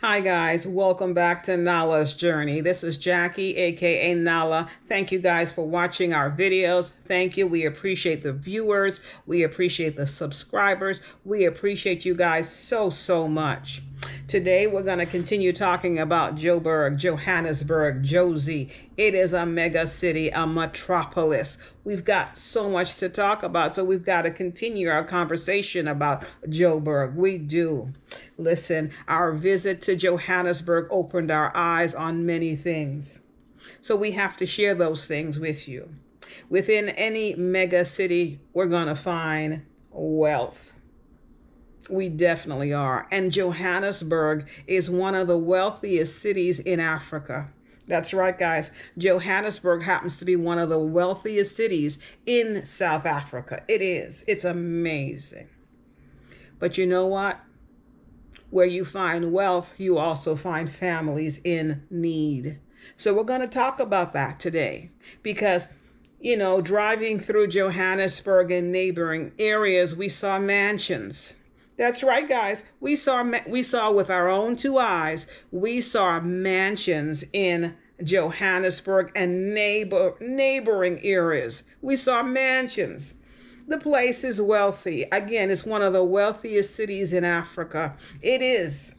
Hi guys, welcome back to Nala's Journey. This is Jackie, aka Nala. Thank you guys for watching our videos. Thank you. We appreciate the viewers. We appreciate the subscribers. We appreciate you guys so much. Today we're going to continue talking about Joburg, Johannesburg, Josie. It is a mega city, a metropolis. We've got so much to talk about, so we've got to continue our conversation about Joburg. We do. Listen, our visit to Johannesburg opened our eyes on many things. So we have to share those things with you. Within any mega city, we're going to find wealth. We definitely are. And Johannesburg is one of the wealthiest cities in Africa. That's right, guys. Johannesburg happens to be one of the wealthiest cities in South Africa. It is. It's amazing. But you know what? Where you find wealth, you also find families in need. So we're going to talk about that today because, driving through Johannesburg and neighboring areas, we saw mansions. That's right, guys. We saw with our own two eyes, we saw mansions in Johannesburg and neighboring areas. We saw mansions. The place is wealthy. Again, it's one of the wealthiest cities in Africa. It is.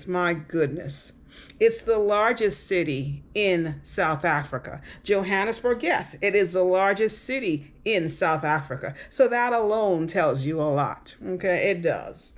My goodness. It's the largest city in South Africa. Johannesburg, yes, it is the largest city in South Africa. So that alone tells you a lot. Okay, it does.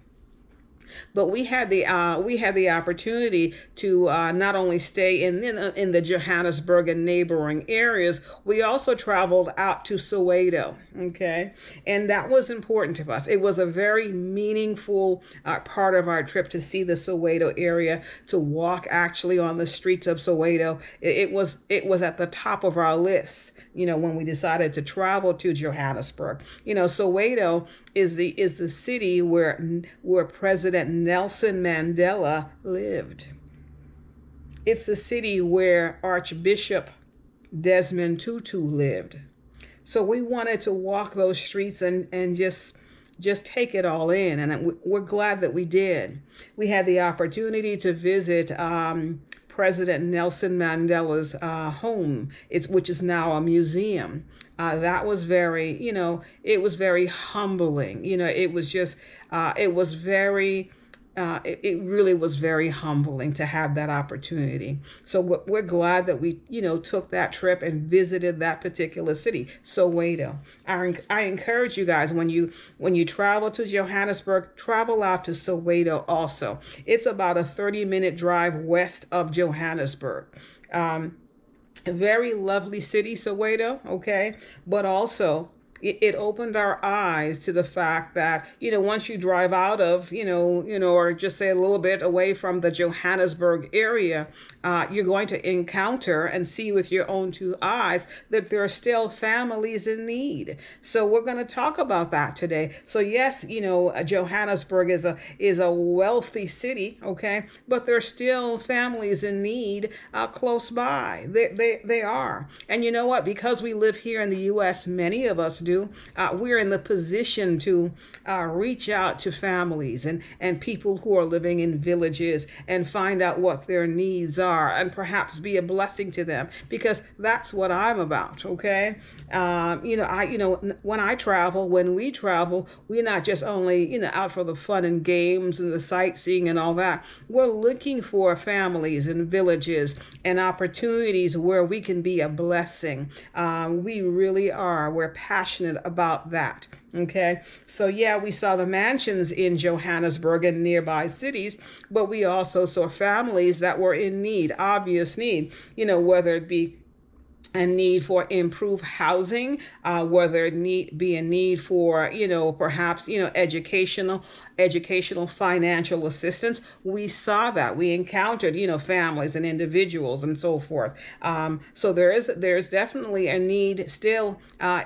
But we had the opportunity to not only stay in the Johannesburg and neighboring areas, we also traveled out to Soweto. Okay, and that was important to us. It was a very meaningful part of our trip to see the Soweto area, to walk actually on the streets of Soweto. It was at the top of our list. When we decided to travel to Johannesburg. Soweto is the city where President Nelson Mandela lived. It's the city where Archbishop Desmond Tutu lived. So we wanted to walk those streets and just take it all in. And we're glad that we did. We had the opportunity to visit President Nelson Mandela's home, which is now a museum. That was very, it was very humbling. It was just, it really was very humbling to have that opportunity. So we're glad that we, took that trip and visited that particular city, Soweto. I encourage you guys, when you travel to Johannesburg, travel out to Soweto also. It's about a 30-minute drive west of Johannesburg. A very lovely city, Soweto, okay? But also, it opened our eyes to the fact that, once you drive out of, or just say a little bit away from the Johannesburg area, you're going to encounter and see with your own two eyes that there are still families in need. So we're going to talk about that today. So yes, Johannesburg is a wealthy city, okay, but there's still families in need close by. They are. And you know what? Because we live here in the U.S., many of us do. We're in the position to reach out to families and people who are living in villages and find out what their needs are and perhaps be a blessing to them, because that's what I'm about. Okay. When we travel, we're not just only, out for the fun and games and the sightseeing and all that. We're looking for families and villages and opportunities where we can be a blessing. We really are. We're passionate about that. Okay. So yeah, we saw the mansions in Johannesburg and nearby cities, but we also saw families that were in need, obvious need, whether it be a need for improved housing, whether it be a need for, perhaps, educational financial assistance. We saw that. We encountered, families and individuals and so forth. So there's definitely a need still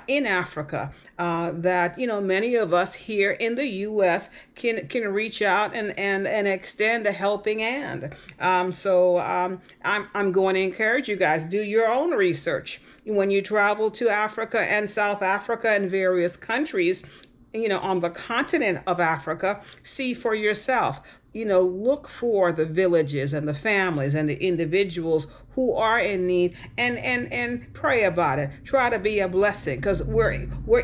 in Africa that, many of us here in the U.S. can reach out and extend a helping hand. So I'm going to encourage you guys, do your own research. When you travel to Africa and South Africa and various countries, on the continent of Africa, see for yourself. Look for the villages and the families and the individuals who are in need, and pray about it. Try to be a blessing, because we're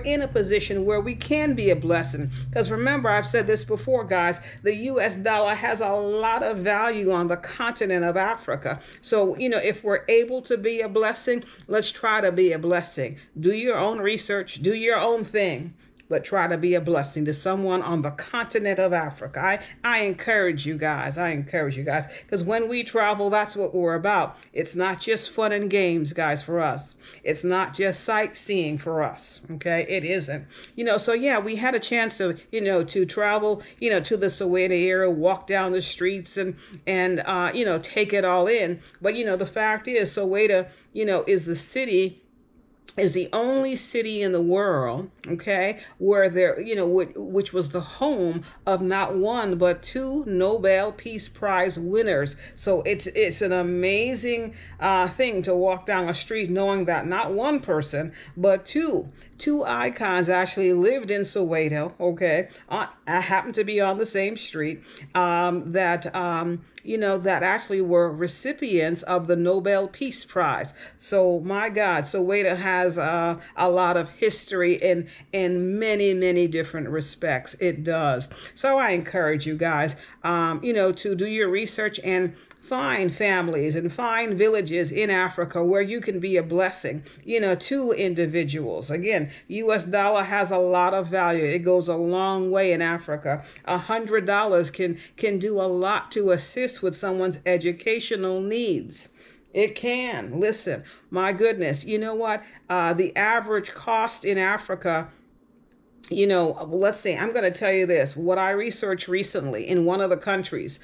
in a position where we can be a blessing. Because remember, I've said this before, guys, the US dollar has a lot of value on the continent of Africa. So, if we're able to be a blessing, let's try to be a blessing. Do your own research, do your own thing, but try to be a blessing to someone on the continent of Africa. I encourage you guys. Because when we travel, that's what we're about. It's not just fun and games, guys, for us. It's not just sightseeing for us. Okay, it isn't. So yeah, we had a chance to travel, to the Soweto area, walk down the streets and take it all in. But the fact is, Soweto, is the only city in the world, okay, where which was the home of not one but 2 Nobel Peace Prize winners. So it's an amazing thing to walk down a street knowing that not one person but two icons actually lived in Soweto. Okay, I happen to be on the same street that actually were recipients of the Nobel Peace Prize. So my God, Soweto has a lot of history in many different respects. It does. So I encourage you guys, to do your research and find families and find villages in Africa where you can be a blessing, to individuals. Again, US dollar has a lot of value. It goes a long way in Africa. $100 can do a lot to assist with someone's educational needs. It can. Listen, my goodness, you know what? The average cost in Africa, let's see, I'm going to tell you this, what I researched recently in one of the countries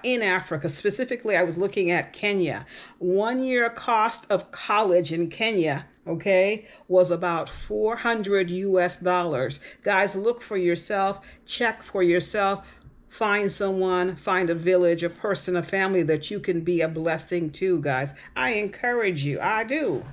in Africa, specifically, I was looking at Kenya. 1 year cost of college in Kenya, okay, was about $400 US. Guys, look for yourself, check for yourself. Find someone, find a village, a person, a family that you can be a blessing to, guys. I encourage you. I do.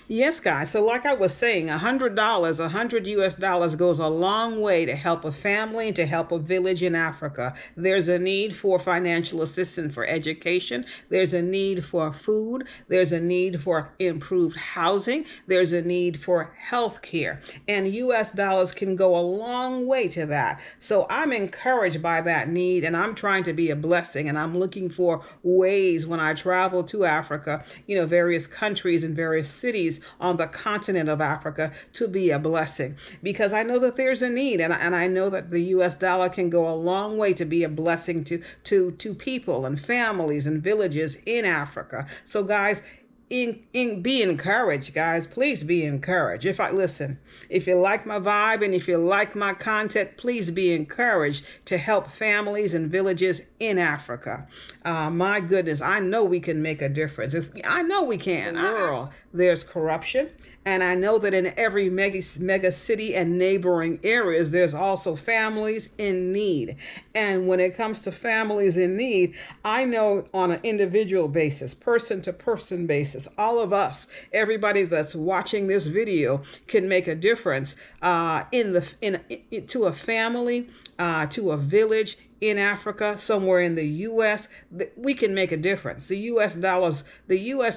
Yes, guys. So like I was saying, $100, $100 US goes a long way to help a family and to help a village in Africa. There's a need for financial assistance for education. There's a need for food. There's a need for improved housing. There's a need for health care. And US dollars can go a long way to that. So I'm encouraged by that need, and I'm trying to be a blessing, and I'm looking for ways when I travel to Africa, various countries and various cities on the continent of Africa, to be a blessing, because I know that there's a need, and I know that the US dollar can go a long way to be a blessing to people and families and villages in Africa. So guys, be encouraged, guys. Please be encouraged. If you like my vibe and if you like my content, please be encouraged to help families and villages in Africa. My goodness, I know we can make a difference. I know we can. There's corruption. And I know that in every mega city and neighboring areas, there's also families in need. And when it comes to families in need, I know on an individual basis, person to person basis, all of us, everybody that's watching this video can make a difference to a family, to a village in Africa, somewhere in the US. We can make a difference. The US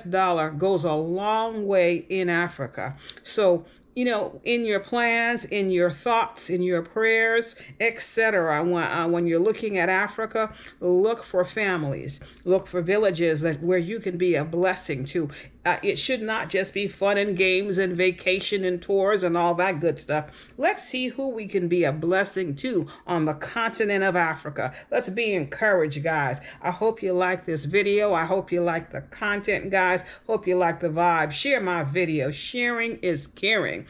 dollar goes a long way in Africa. So, in your plans, in your thoughts, in your prayers, etc., when you're looking at Africa, look for families, look for villages where you can be a blessing to. It should not just be fun and games and vacation and tours and all that good stuff. Let's see who we can be a blessing to on the continent of Africa. Let's be encouraged, guys. I hope you like this video. I hope you like the content, guys. Hope you like the vibe. Share my video. Sharing is caring.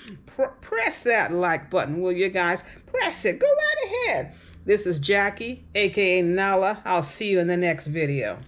Press that like button, will you guys? Press it. Go right ahead. This is Jackie, aka Nala. I'll see you in the next video.